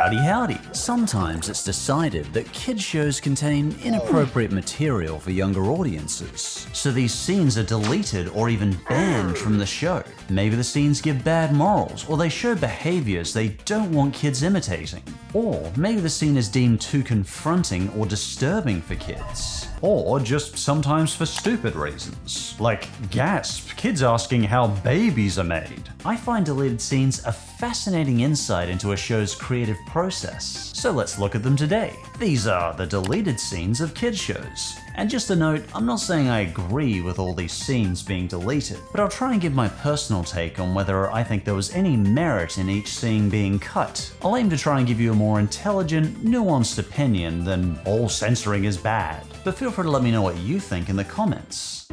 Howdy howdy. Sometimes it's decided that kids shows contain inappropriate material for younger audiences, so these scenes are deleted or even banned from the show. Maybe the scenes give bad morals, or they show behaviors they don't want kids imitating. Or maybe the scene is deemed too confronting or disturbing for kids. Or just sometimes for stupid reasons. Like, gasp, kids asking how babies are made. I find deleted scenes a fascinating insight into a show's creative process. So let's look at them today. These are the deleted scenes of kids shows. And just a note, I'm not saying I agree with all these scenes being deleted, but I'll try and give my personal take on whether I think there was any merit in each scene being cut. I'll aim to try and give you a more intelligent, nuanced opinion than all censoring is bad. But feel free to let me know what you think in the comments.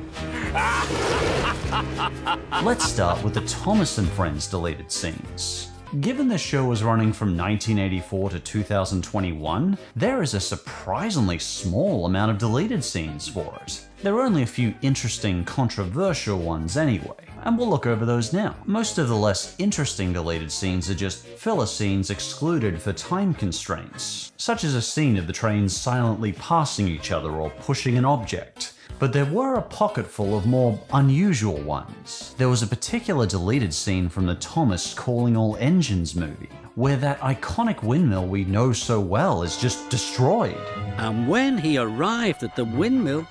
Let's start with the Thomas and Friends deleted scenes. Given the show was running from 1984 to 2021, there is a surprisingly small amount of deleted scenes for it. There are only a few interesting, controversial ones anyway, and we'll look over those now. Most of the less interesting deleted scenes are just filler scenes excluded for time constraints, such as a scene of the trains silently passing each other or pushing an object. But there were a pocketful of more unusual ones. There was a particular deleted scene from the Thomas Calling All Engines movie, where that iconic windmill we know so well is just destroyed. And when he arrived at the windmill,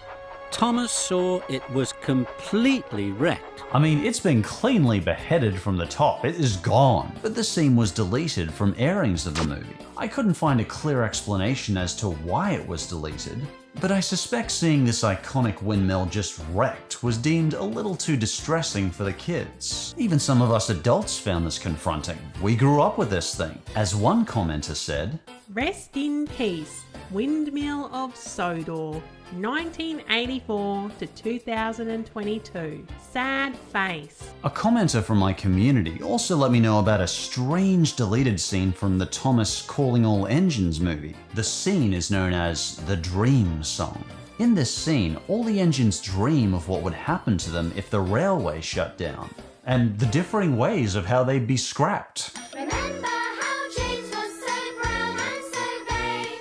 Thomas saw it was completely wrecked. I mean, it's been cleanly beheaded from the top, it is gone. But the scene was deleted from airings of the movie. I couldn't find a clear explanation as to why it was deleted, but I suspect seeing this iconic windmill just wrecked was deemed a little too distressing for the kids. Even some of us adults found this confronting. We grew up with this thing. As one commenter said, "Rest in peace, Windmill of Sodor, 1984 to 2022. Sad face." A commenter from my community also let me know about a strange deleted scene from the Thomas Calling All Engines movie. The scene is known as the Dream Song. In this scene, all the engines dream of what would happen to them if the railway shut down, and the differing ways of how they'd be scrapped. Remember how James was so brown and so vain?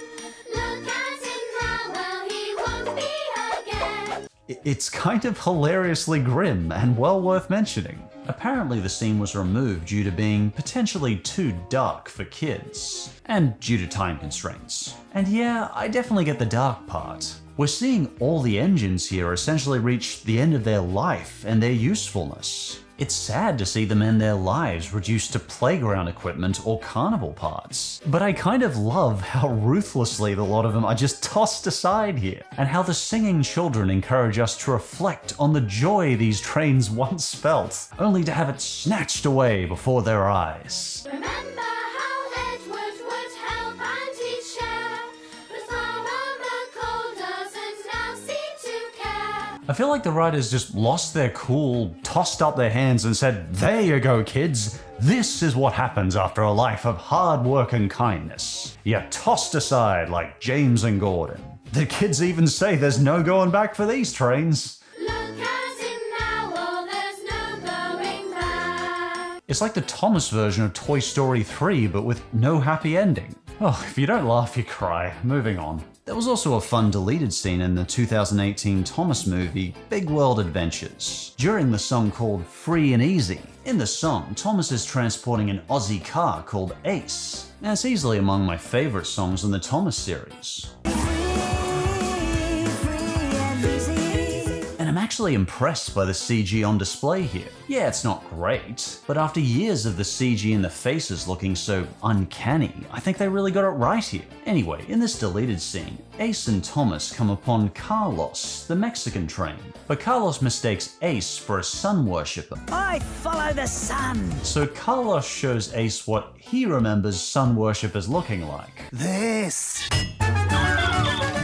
Look at him now, well he won't be again. It's kind of hilariously grim and well worth mentioning. Apparently the scene was removed due to being potentially too dark for kids, and due to time constraints. And yeah, I definitely get the dark part. We're seeing all the engines here essentially reach the end of their life and their usefulness. It's sad to see them end their lives reduced to playground equipment or carnival parts. But I kind of love how ruthlessly a lot of them are just tossed aside here, and how the singing children encourage us to reflect on the joy these trains once felt, only to have it snatched away before their eyes. Remember how Edward would help and he'd share, but Farmer Cole doesn't now seem to care. I feel like the writers just lost their cool, tossed up their hands and said, "There you go, kids. This is what happens after a life of hard work and kindness. You're tossed aside like James and Gordon." The kids even say there's no going back for these trains. Look at him now, oh there's no going back. It's like the Thomas version of Toy Story 3, but with no happy ending. Oh, if you don't laugh, you cry. Moving on. There was also a fun deleted scene in the 2018 Thomas movie, Big World Adventures, during the song called Free and Easy. In the song, Thomas is transporting an Aussie car called Ace. Now, it's easily among my favorite songs in the Thomas series. And I'm actually impressed by the CG on display here. Yeah, it's not great, but after years of the CG in the faces looking so uncanny, I think they really got it right here. Anyway, in this deleted scene, Ace and Thomas come upon Carlos, the Mexican train, but Carlos mistakes Ace for a sun worshipper. I follow the sun. So Carlos shows Ace what he remembers sun worshippers looking like. This.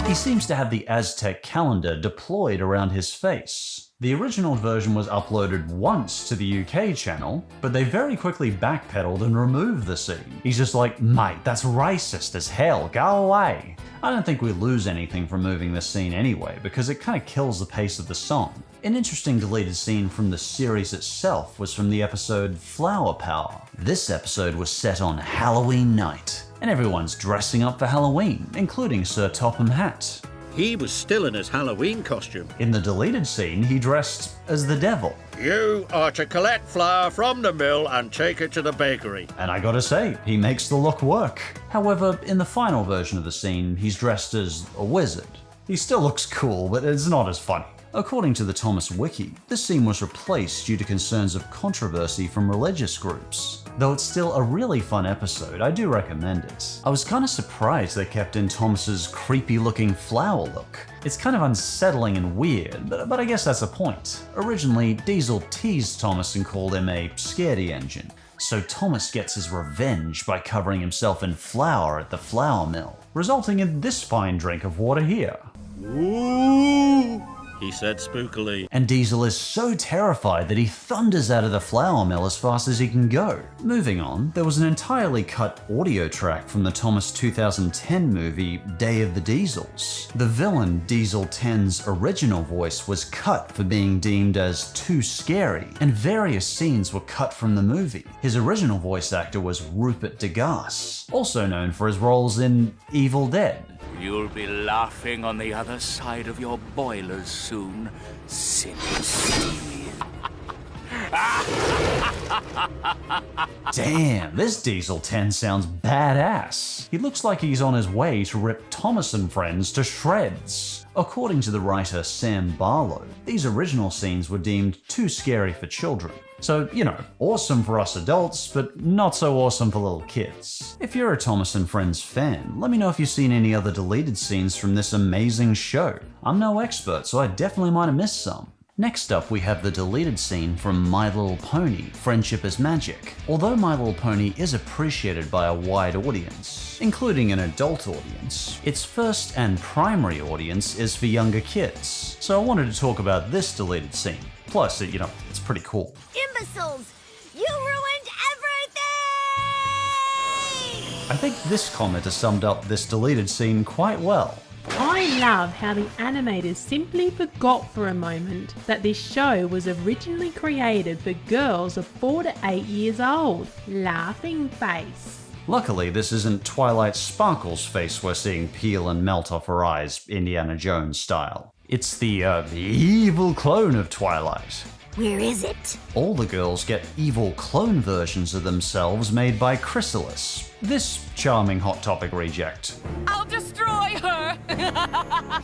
He seems to have the Aztec calendar deployed around his face. The original version was uploaded once to the UK channel, but they very quickly backpedaled and removed the scene. He's just like, "Mate, that's racist as hell, go away." I don't think we lose anything from moving this scene anyway, because it kind of kills the pace of the song. An interesting deleted scene from the series itself was from the episode Flower Power. This episode was set on Halloween night. And everyone's dressing up for Halloween, including Sir Topham Hatt. He was still in his Halloween costume. In the deleted scene, he dressed as the devil. You are to collect flour from the mill and take it to the bakery. And I gotta say, he makes the look work. However, in the final version of the scene, he's dressed as a wizard. He still looks cool, but it's not as funny. According to the Thomas Wiki, this scene was replaced due to concerns of controversy from religious groups. Though it's still a really fun episode, I do recommend it. I was kinda surprised they kept in Thomas's creepy looking flower look. It's kind of unsettling and weird, but I guess that's the point. Originally, Diesel teased Thomas and called him a scaredy engine. So Thomas gets his revenge by covering himself in flour at the flour mill, resulting in this fine drink of water here. Ooh, he said spookily. And Diesel is so terrified that he thunders out of the flour mill as fast as he can go. Moving on, there was an entirely cut audio track from the Thomas 2010 movie Day of the Diesels. The villain Diesel 10's original voice was cut for being deemed as too scary, and various scenes were cut from the movie. His original voice actor was Rupert Degas, also known for his roles in Evil Dead. You'll be laughing on the other side of your boilers soon, silly steed. Damn, this Diesel 10 sounds badass. He looks like he's on his way to rip Thomas and Friends to shreds. According to the writer Sam Barlow, these original scenes were deemed too scary for children. So, awesome for us adults, but not so awesome for little kids. If you're a Thomas and Friends fan, let me know if you've seen any other deleted scenes from this amazing show. I'm no expert, so I definitely might have missed some. Next up, we have the deleted scene from My Little Pony, Friendship is Magic. Although My Little Pony is appreciated by a wide audience, including an adult audience, its first and primary audience is for younger kids. So I wanted to talk about this deleted scene. Plus, it's pretty cool. Imbeciles! You ruined everything! I think this commenter summed up this deleted scene quite well. I love how the animators simply forgot for a moment that this show was originally created for girls of 4 to 8 years old. Laughing face. Luckily, this isn't Twilight Sparkle's face we're seeing peel and melt off her eyes, Indiana Jones style. It's the evil clone of Twilight. Where is it? All the girls get evil clone versions of themselves made by Chrysalis, this charming Hot Topic reject. I'll destroy her!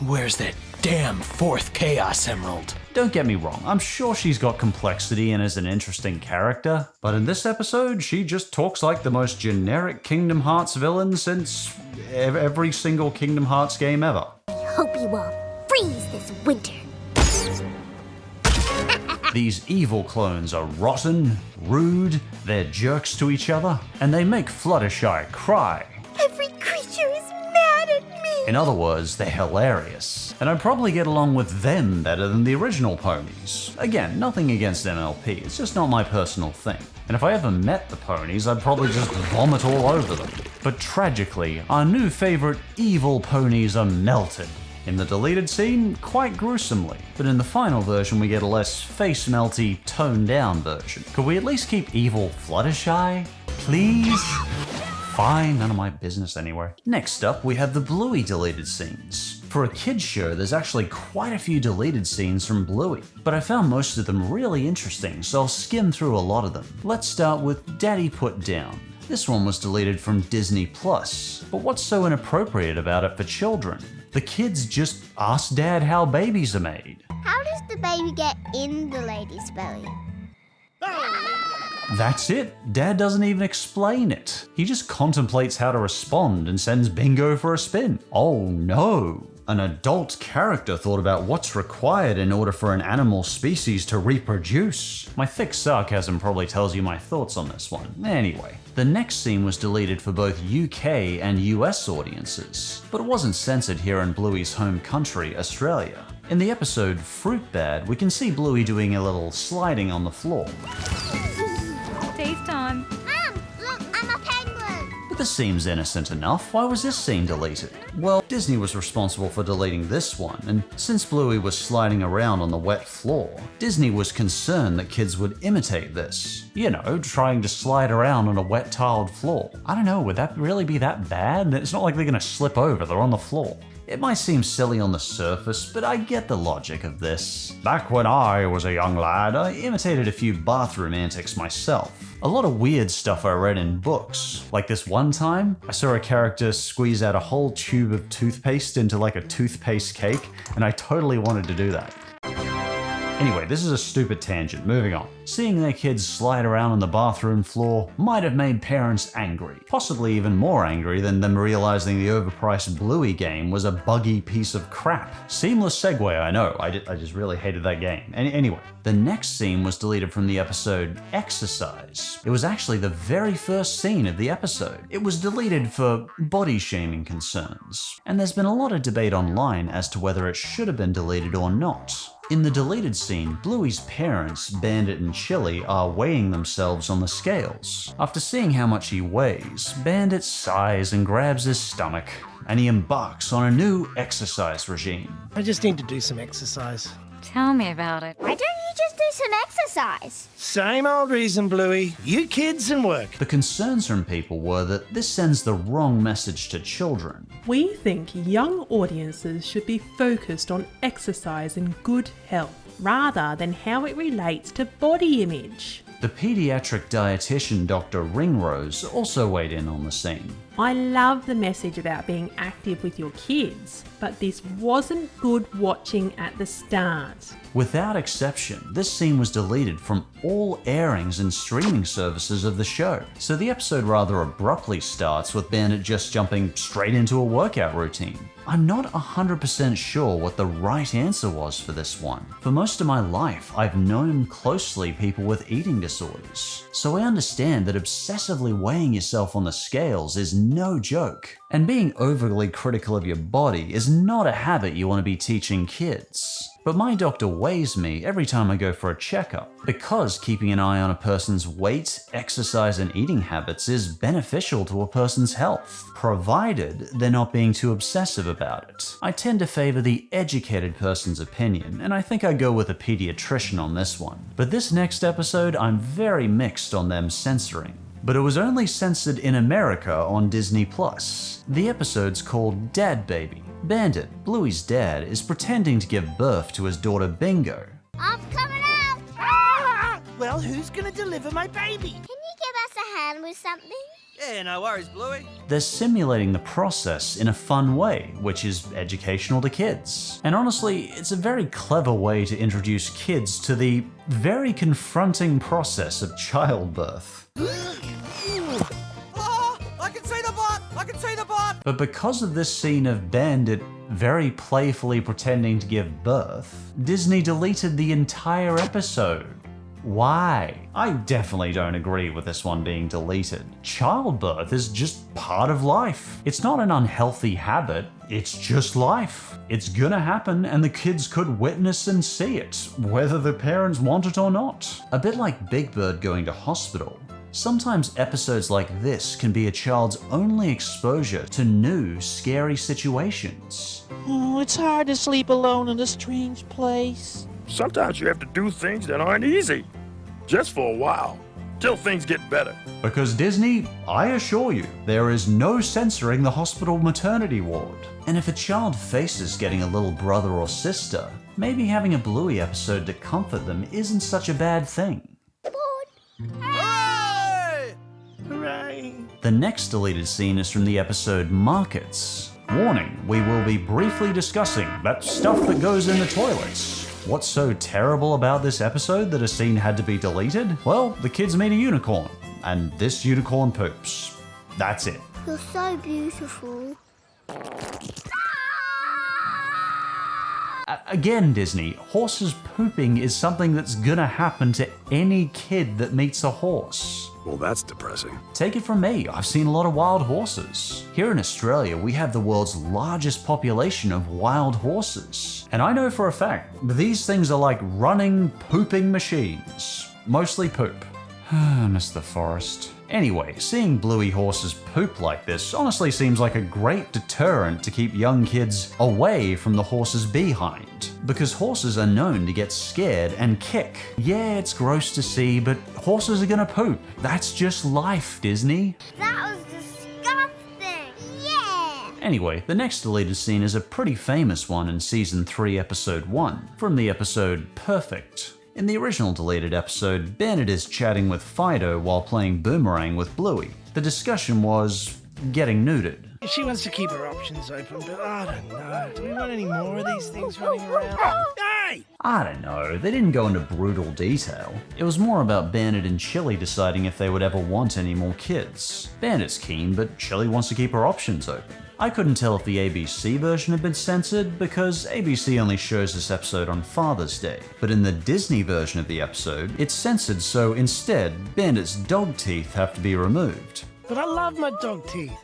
Where's that damn fourth Chaos Emerald? Don't get me wrong, I'm sure she's got complexity and is an interesting character, but in this episode, she just talks like the most generic Kingdom Hearts villain since every single Kingdom Hearts game ever. Hope you all freeze this winter. These evil clones are rotten, rude, they're jerks to each other, and they make Fluttershy cry. Every creature is mad at me. In other words, they're hilarious, and I'd probably get along with them better than the original ponies. Again, nothing against MLP, it's just not my personal thing. And if I ever met the ponies, I'd probably just vomit all over them. But tragically, our new favorite evil ponies are melted. In the deleted scene, quite gruesomely, but in the final version we get a less face-melty, toned-down version. Could we at least keep evil Fluttershy? Please? Fine, none of my business anyway. Next up, we have the Bluey deleted scenes. For a kids show, there's actually quite a few deleted scenes from Bluey, but I found most of them really interesting, so I'll skim through a lot of them. Let's start with Daddy Put Down. This one was deleted from Disney+, but what's so inappropriate about it for children? The kids just ask Dad how babies are made. How does the baby get in the lady's belly? That's it. Dad doesn't even explain it. He just contemplates how to respond and sends Bingo for a spin. Oh no. An adult character thought about what's required in order for an animal species to reproduce. My thick sarcasm probably tells you my thoughts on this one. Anyway, the next scene was deleted for both UK and US audiences, but it wasn't censored here in Bluey's home country, Australia. In the episode Fruit Bad, we can see Bluey doing a little sliding on the floor. Taste time. Mom, look, I'm a penguin. This seems innocent enough. Why was this scene deleted? Well, Disney was responsible for deleting this one, and since Bluey was sliding around on the wet floor, Disney was concerned that kids would imitate this. You know, trying to slide around on a wet tiled floor. I don't know, would that really be that bad? It's not like they're gonna slip over, they're on the floor. It might seem silly on the surface, but I get the logic of this. Back when I was a young lad, I imitated a few bathroom antics myself. A lot of weird stuff I read in books. Like this one time, I saw a character squeeze out a whole tube of toothpaste into like a toothpaste cake, and I totally wanted to do that. Anyway, this is a stupid tangent, moving on. Seeing their kids slide around on the bathroom floor might have made parents angry, possibly even more angry than them realizing the overpriced Bluey game was a buggy piece of crap. Seamless segue, I know, I just really hated that game. Anyway, the next scene was deleted from the episode Exercise. It was actually the very first scene of the episode. It was deleted for body shaming concerns, and there's been a lot of debate online as to whether it should have been deleted or not. In the deleted scene, Bluey's parents, Bandit and Chili, are weighing themselves on the scales. After seeing how much he weighs, Bandit sighs and grabs his stomach, and he embarks on a new exercise regime. I just need to do some exercise. Tell me about it. Why don't you just do some exercise? Same old reason, Bluey. You kids and work. The concerns from people were that this sends the wrong message to children. We think young audiences should be focused on exercise and good health, rather than how it relates to body image. The pediatric dietitian Dr. Ringrose also weighed in on the scene. I love the message about being active with your kids, but this wasn't good watching at the start. Without exception, this scene was deleted from all airings and streaming services of the show, so the episode rather abruptly starts with Bandit just jumping straight into a workout routine. I'm not 100% sure what the right answer was for this one. For most of my life, I've known closely people with eating disorders, so I understand that obsessively weighing yourself on the scales is no joke. And being overly critical of your body is not a habit you want to be teaching kids. But my doctor weighs me every time I go for a checkup, because keeping an eye on a person's weight, exercise, and eating habits is beneficial to a person's health, provided they're not being too obsessive about it. I tend to favor the educated person's opinion, and I think I go with a pediatrician on this one. But this next episode, I'm very mixed on them censoring. But it was only censored in America on Disney+. The episode's called Dad Baby. Bandit, Bluey's dad, is pretending to give birth to his daughter Bingo. I'm coming out! Ah! Well, who's gonna deliver my baby? Can you give us a hand with something? Yeah, no worries, Bluey. They're simulating the process in a fun way, which is educational to kids. And honestly, it's a very clever way to introduce kids to the very confronting process of childbirth. But because of this scene of Bandit very playfully pretending to give birth, Disney deleted the entire episode. Why? I definitely don't agree with this one being deleted. Childbirth is just part of life. It's not an unhealthy habit, it's just life. It's gonna happen and the kids could witness and see it, whether the parents want it or not. A bit like Big Bird going to hospital. Sometimes episodes like this can be a child's only exposure to new, scary situations. Oh, it's hard to sleep alone in a strange place. Sometimes you have to do things that aren't easy, just for a while, till things get better. Because Disney, I assure you, there is no censoring the hospital maternity ward. And if a child faces getting a little brother or sister, maybe having a Bluey episode to comfort them isn't such a bad thing. Hooray! The next deleted scene is from the episode Markets. Warning, we will be briefly discussing that stuff that goes in the toilets. What's so terrible about this episode that a scene had to be deleted? Well, the kids meet a unicorn, and this unicorn poops. That's it. You're so beautiful. Again, Disney, horses pooping is something that's gonna happen to any kid that meets a horse. Well, that's depressing. Take it from me, I've seen a lot of wild horses. Here in Australia, we have the world's largest population of wild horses. And I know for a fact, these things are like running, pooping machines. Mostly poop. I miss the forest. Anyway, seeing Bluey horses poop like this honestly seems like a great deterrent to keep young kids away from the horse's behind. Because horses are known to get scared and kick. Yeah, it's gross to see, but horses are gonna poop. That's just life, Disney. That was disgusting. Yeah. Anyway, the next deleted scene is a pretty famous one in Season 3, Episode 1, from the episode Perfect. In the original deleted episode, Bandit is chatting with Fido while playing Boomerang with Bluey. The discussion was getting neutered. She wants to keep her options open, but I don't know. Do we want any more of these things running around? Hey! I don't know, they didn't go into brutal detail. It was more about Bandit and Chili deciding if they would ever want any more kids. Bandit's keen, but Chili wants to keep her options open. I couldn't tell if the ABC version had been censored because ABC only shows this episode on Father's Day, but in the Disney version of the episode, it's censored, so instead, Bandit's dog teeth have to be removed. But I love my dog teeth.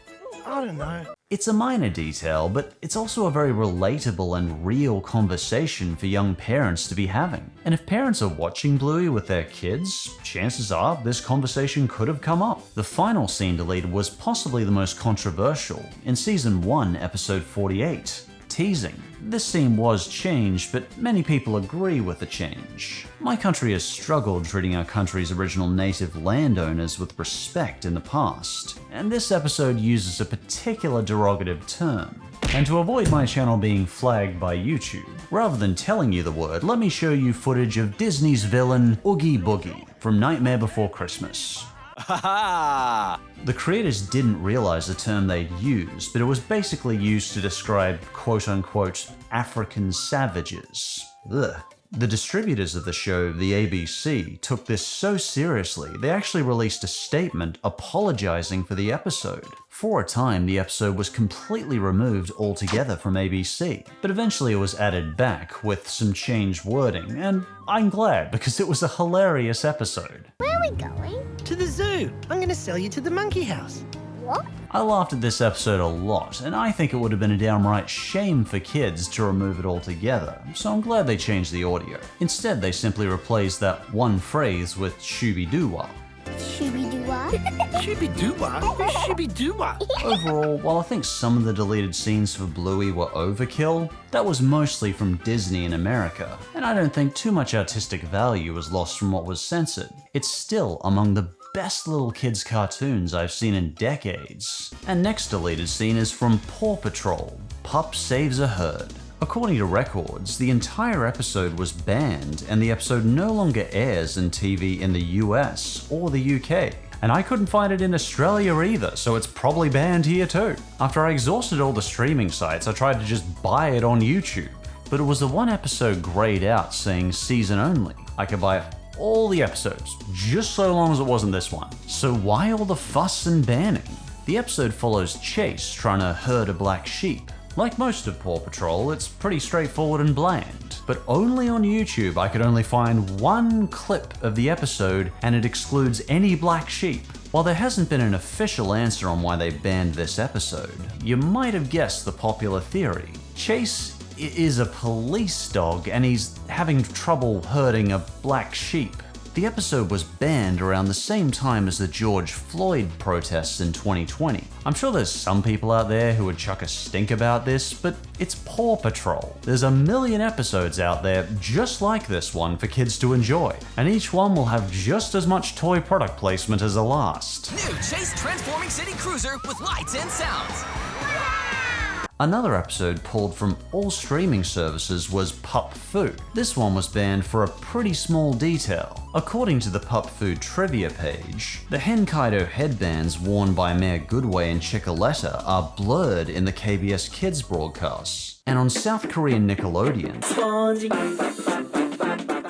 I don't know. It's a minor detail, but it's also a very relatable and real conversation for young parents to be having. And if parents are watching Bluey with their kids, chances are this conversation could have come up. The final scene deleted was possibly the most controversial, in Season 1, Episode 48. Teasing. This scene was changed, but many people agree with the change. My country has struggled treating our country's original native landowners with respect in the past, and this episode uses a particular derogative term. And to avoid my channel being flagged by YouTube, rather than telling you the word, let me show you footage of Disney's villain Oogie Boogie from Nightmare Before Christmas. The creators didn't realize the term they'd used, but it was basically used to describe quote-unquote African savages. Ugh. The distributors of the show, the ABC, took this so seriously, they actually released a statement apologizing for the episode. For a time, the episode was completely removed altogether from ABC, but eventually it was added back with some changed wording, and I'm glad because it was a hilarious episode. Where are we going? To the zoo. I'm gonna sell you to the monkey house. What? I laughed at this episode a lot, and I think it would have been a downright shame for kids to remove it altogether, so I'm glad they changed the audio. Instead, they simply replaced that one phrase with shooby-doo-wah. Shooby-doo-wah? Shooby-doo-wah? Who's Shooby-doo-wah? Overall, while I think some of the deleted scenes for Bluey were overkill, that was mostly from Disney in America, and I don't think too much artistic value was lost from what was censored. It's still among the best little kids cartoons I've seen in decades. And next deleted scene is from Paw Patrol, Pup Saves a Herd. According to records, the entire episode was banned and the episode no longer airs in TV in the US or the UK. And I couldn't find it in Australia either, so it's probably banned here too. After I exhausted all the streaming sites, I tried to just buy it on YouTube. But it was the one episode grayed out saying season only. I could buy all the episodes, just so long as it wasn't this one. So why all the fuss and banning? The episode follows Chase trying to herd a black sheep. Like most of Paw Patrol, it's pretty straightforward and bland. But only on YouTube I could only find one clip of the episode and it excludes any black sheep. While there hasn't been an official answer on why they banned this episode, you might have guessed the popular theory. Chase is a police dog and he's having trouble herding a black sheep. The episode was banned around the same time as the George Floyd protests in 2020. I'm sure there's some people out there who would chuck a stink about this, but it's Paw Patrol. There's a million episodes out there just like this one for kids to enjoy, and each one will have just as much toy product placement as the last. New Chase Transforming City Cruiser with lights and sounds. Another episode pulled from all streaming services was Pup Food. This one was banned for a pretty small detail. According to the Pup Food trivia page, the Henkaido headbands worn by Mayor Goodway and Chickaletta are blurred in the KBS Kids broadcasts. And on South Korean Nickelodeon,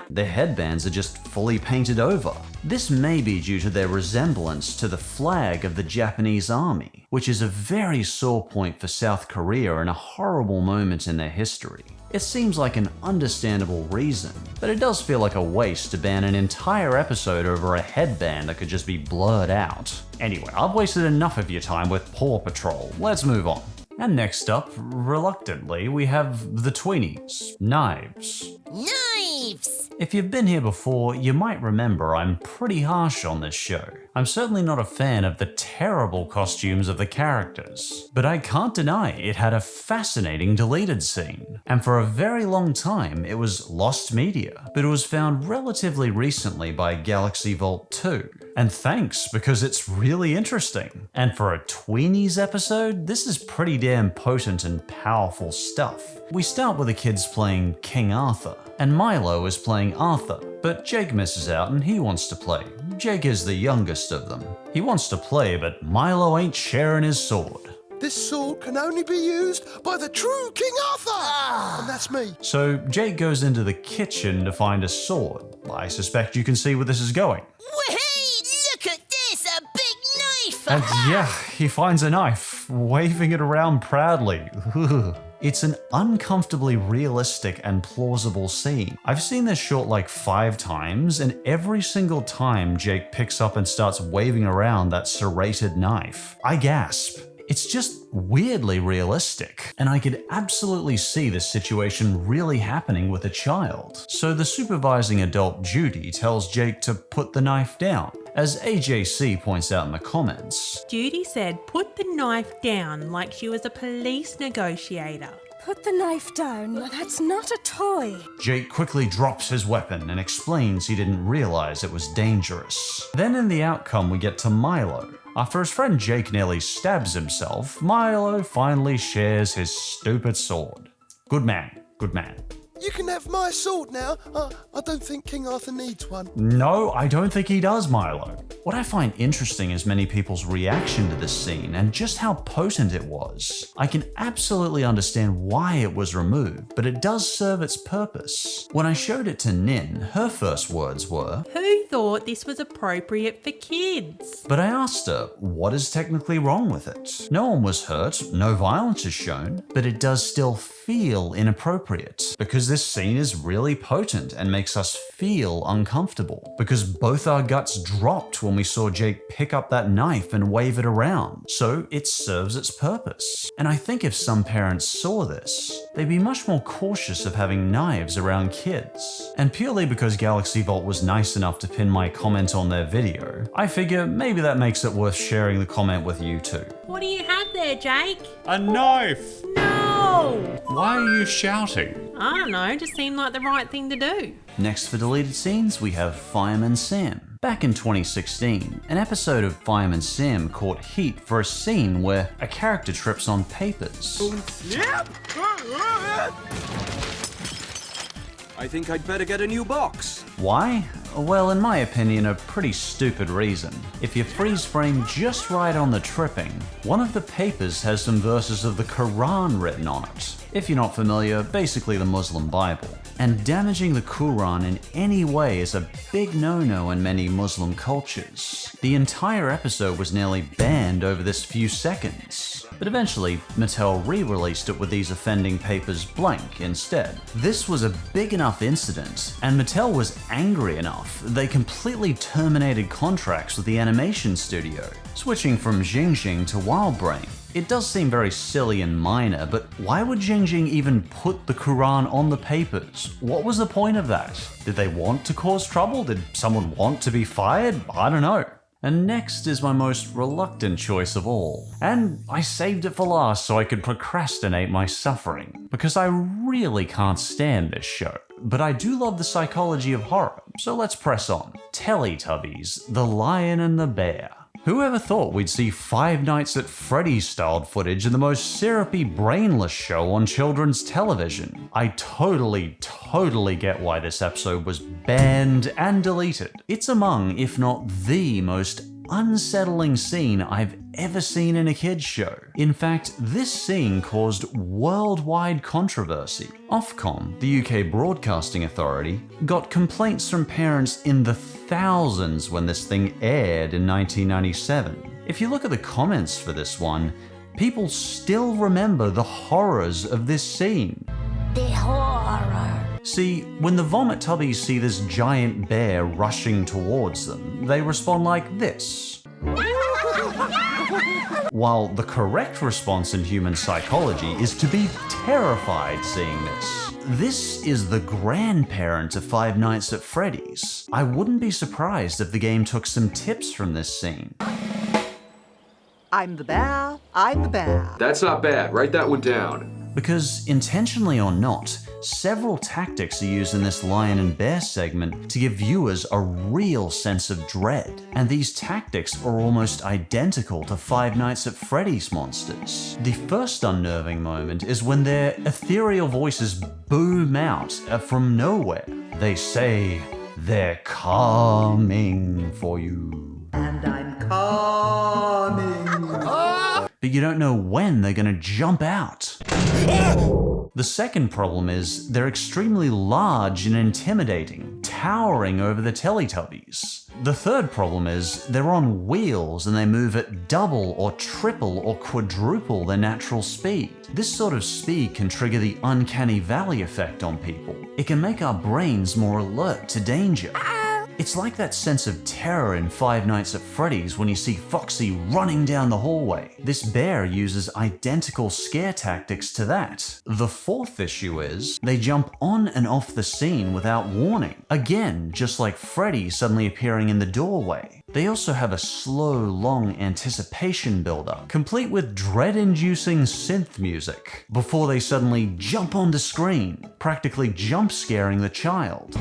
their headbands are just fully painted over. This may be due to their resemblance to the flag of the Japanese army, which is a very sore point for South Korea and a horrible moment in their history. It seems like an understandable reason, but it does feel like a waste to ban an entire episode over a headband that could just be blurred out. Anyway, I've wasted enough of your time with Paw Patrol. Let's move on. And next up, reluctantly, we have the Tweenies, Knives. Knives! If you've been here before, you might remember I'm pretty harsh on this show. I'm certainly not a fan of the terrible costumes of the characters, but I can't deny it had a fascinating deleted scene. And for a very long time, it was lost media, but it was found relatively recently by Galaxy Vault 2. And thanks, because it's really interesting. And for a Tweenies episode, this is pretty damn potent and powerful stuff. We start with the kids playing King Arthur, and Milo is playing Arthur, but Jake misses out and he wants to play. Jake is the youngest of them. He wants to play, but Milo ain't sharing his sword. This sword can only be used by the true King Arthur! And that's me. So Jake goes into the kitchen to find a sword. I suspect you can see where this is going. Look at this, a big knife! And yeah, he finds a knife, waving it around proudly. It's an uncomfortably realistic and plausible scene. I've seen this short like 5 times, and every single time Jake picks up and starts waving around that serrated knife, I gasp. It's just weirdly realistic, and I could absolutely see this situation really happening with a child. So the supervising adult Judy tells Jake to put the knife down. As AJC points out in the comments, Judy said put the knife down like she was a police negotiator. Put the knife down, that's not a toy. Jake quickly drops his weapon and explains he didn't realize it was dangerous. Then in the outcome we get to Milo. After his friend Jake nearly stabs himself, Milo finally shares his stupid sword. Good man, good man. You can have my sword now. I don't think King Arthur needs one. No, I don't think he does, Milo. What I find interesting is many people's reaction to this scene and just how potent it was. I can absolutely understand why it was removed, but it does serve its purpose. When I showed it to Nin, her first words were, "Who thought this was appropriate for kids?" But I asked her, what is technically wrong with it? No one was hurt, no violence is shown, but it does still feel inappropriate because this scene is really potent and makes us feel uncomfortable because both our guts dropped when we saw Jake pick up that knife and wave it around. So it serves its purpose. And I think if some parents saw this, they'd be much more cautious of having knives around kids. And purely because Galaxy Vault was nice enough to pin my comment on their video, I figure maybe that makes it worth sharing the comment with you too. What do you have there, Jake? A knife! No! Why are you shouting? I don't know, just seemed like the right thing to do. Next for deleted scenes, we have Fireman Sam. Back in 2016, an episode of Fireman Sam caught heat for a scene where a character trips on papers. Yep. I think I'd better get a new box. Why? Well, in my opinion, a pretty stupid reason. If you freeze frame just right on the tripping, one of the papers has some verses of the Quran written on it. If you're not familiar, basically the Muslim Bible. And damaging the Quran in any way is a big no-no in many Muslim cultures. The entire episode was nearly banned over this few seconds. But eventually, Mattel re-released it with these offending papers blank instead. This was a big enough incident, and Mattel was angry enough, they completely terminated contracts with the animation studio, switching from Jing Jing to Wildbrain. It does seem very silly and minor, but why would Jing Jing even put the Quran on the papers? What was the point of that? Did they want to cause trouble? Did someone want to be fired? I don't know. And next is my most reluctant choice of all. And I saved it for last so I could procrastinate my suffering, because I really can't stand this show. But I do love the psychology of horror, so let's press on. Teletubbies, The Lion and the Bear. Whoever thought we'd see Five Nights at Freddy's styled footage in the most syrupy, brainless show on children's television? I totally get why this episode was banned and deleted. It's among, if not the most unsettling scene I've ever seen in a kids show. In fact, this scene caused worldwide controversy. Ofcom, the UK Broadcasting Authority, got complaints from parents in the thousands when this thing aired in 1997. If you look at the comments for this one, people still remember the horrors of this scene. The horror. See, when the Vomit Tubbies see this giant bear rushing towards them, they respond like this. while the correct response in human psychology is to be terrified seeing this. This is the grandparent of Five Nights at Freddy's. I wouldn't be surprised if the game took some tips from this scene. I'm the bear, I'm the bear. That's not bad. Write that one down. Because, intentionally or not, several tactics are used in this lion and bear segment to give viewers a real sense of dread. And these tactics are almost identical to Five Nights at Freddy's monsters. The first unnerving moment is when their ethereal voices boom out from nowhere. They say, "They're coming for you." And I'm coming. But you don't know when they're gonna jump out. The second problem is they're extremely large and intimidating, towering over the Teletubbies. The third problem is they're on wheels and they move at double or triple or quadruple their natural speed. This sort of speed can trigger the uncanny valley effect on people. It can make our brains more alert to danger. It's like that sense of terror in Five Nights at Freddy's when you see Foxy running down the hallway. This bear uses identical scare tactics to that. The fourth issue is they jump on and off the scene without warning. Again, just like Freddy suddenly appearing in the doorway. They also have a slow, long anticipation build-up, complete with dread-inducing synth music, before they suddenly jump onto screen, practically jump-scaring the child.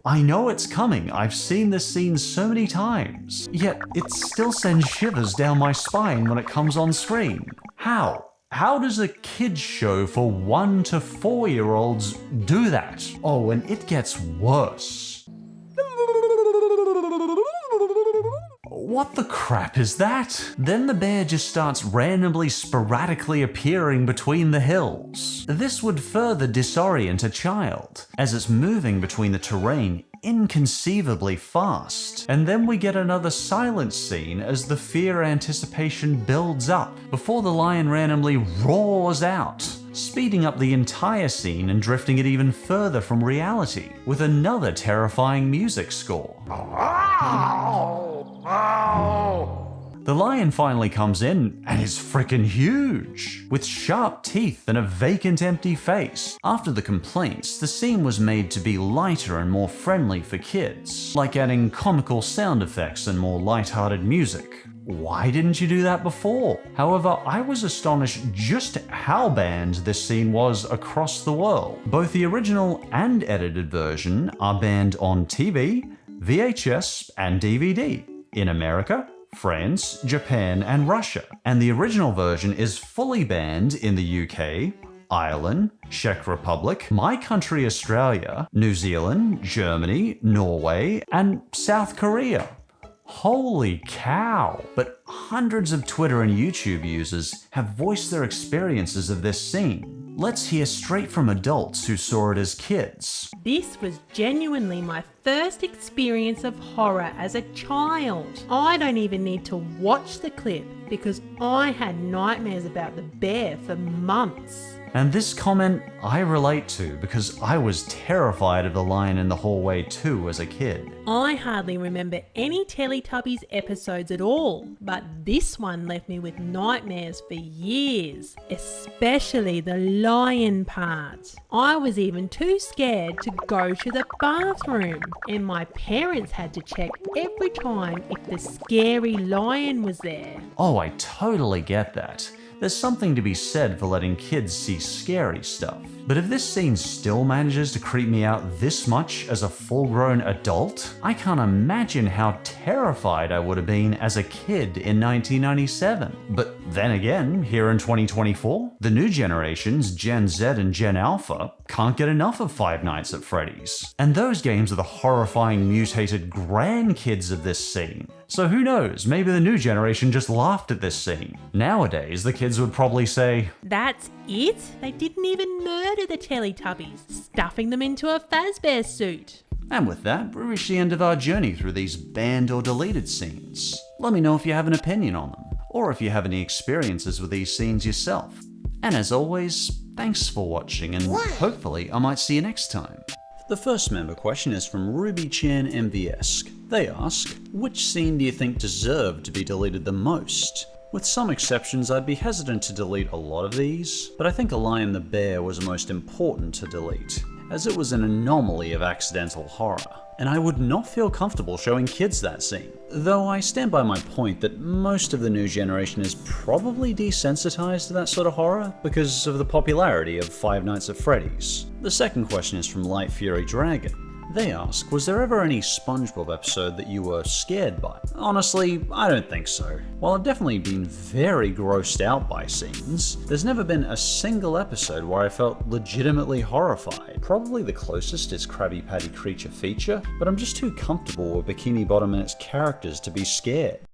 I know it's coming, I've seen this scene so many times, yet it still sends shivers down my spine when it comes on screen. How? How does a kids show for 1 to 4-year-olds do that? Oh, and it gets worse. What the crap is that? Then the bear just starts randomly sporadically appearing between the hills. This would further disorient a child, as it's moving between the terrain inconceivably fast. And then we get another silent scene as the fear anticipation builds up, before the lion randomly roars out, speeding up the entire scene and drifting it even further from reality, with another terrifying music score. The lion finally comes in and is freaking huge, with sharp teeth and a vacant empty face. After the complaints, the scene was made to be lighter and more friendly for kids, like adding comical sound effects and more lighthearted music. Why didn't you do that before? However, I was astonished just how banned this scene was across the world. Both the original and edited version are banned on TV, VHS, and DVD. In America, France, Japan, and Russia. And the original version is fully banned in the UK, Ireland, Czech Republic, my country Australia, New Zealand, Germany, Norway, and South Korea. Holy cow! But hundreds of Twitter and YouTube users have voiced their experiences of this scene. Let's hear straight from adults who saw it as kids. This was genuinely my first experience of horror as a child. I don't even need to watch the clip because I had nightmares about the bear for months. And this comment I relate to because I was terrified of the lion in the hallway too as a kid. I hardly remember any Teletubbies episodes at all, but this one left me with nightmares for years, especially the lion part. I was even too scared to go to the bathroom, and my parents had to check every time if the scary lion was there. Oh, I totally get that. There's something to be said for letting kids see scary stuff. But if this scene still manages to creep me out this much as a full-grown adult, I can't imagine how terrified I would have been as a kid in 1997. But then again, here in 2024, the new generations, Gen Z and Gen Alpha, can't get enough of Five Nights at Freddy's. And those games are the horrifying mutated grandkids of this scene. So who knows, maybe the new generation just laughed at this scene. Nowadays, the kids would probably say, "That's it? They didn't even murder the Teletubbies, stuffing them into a Fazbear suit." And with that, we reach the end of our journey through these banned or deleted scenes. Let me know if you have an opinion on them, or if you have any experiences with these scenes yourself. And as always, thanks for watching, and hopefully I might see you next time. The first member question is from Ruby Chan MVS. They ask, which scene do you think deserved to be deleted the most? With some exceptions, I'd be hesitant to delete a lot of these, but I think A Lion the Bear was most important to delete, as it was an anomaly of accidental horror, and I would not feel comfortable showing kids that scene. Though I stand by my point that most of the new generation is probably desensitized to that sort of horror because of the popularity of Five Nights at Freddy's. The second question is from Light Fury Dragon. They ask, was there ever any SpongeBob episode that you were scared by? Honestly, I don't think so. While I've definitely been very grossed out by scenes, there's never been a single episode where I felt legitimately horrified. Probably the closest is Krabby Patty Creature Feature, but I'm just too comfortable with Bikini Bottom and its characters to be scared.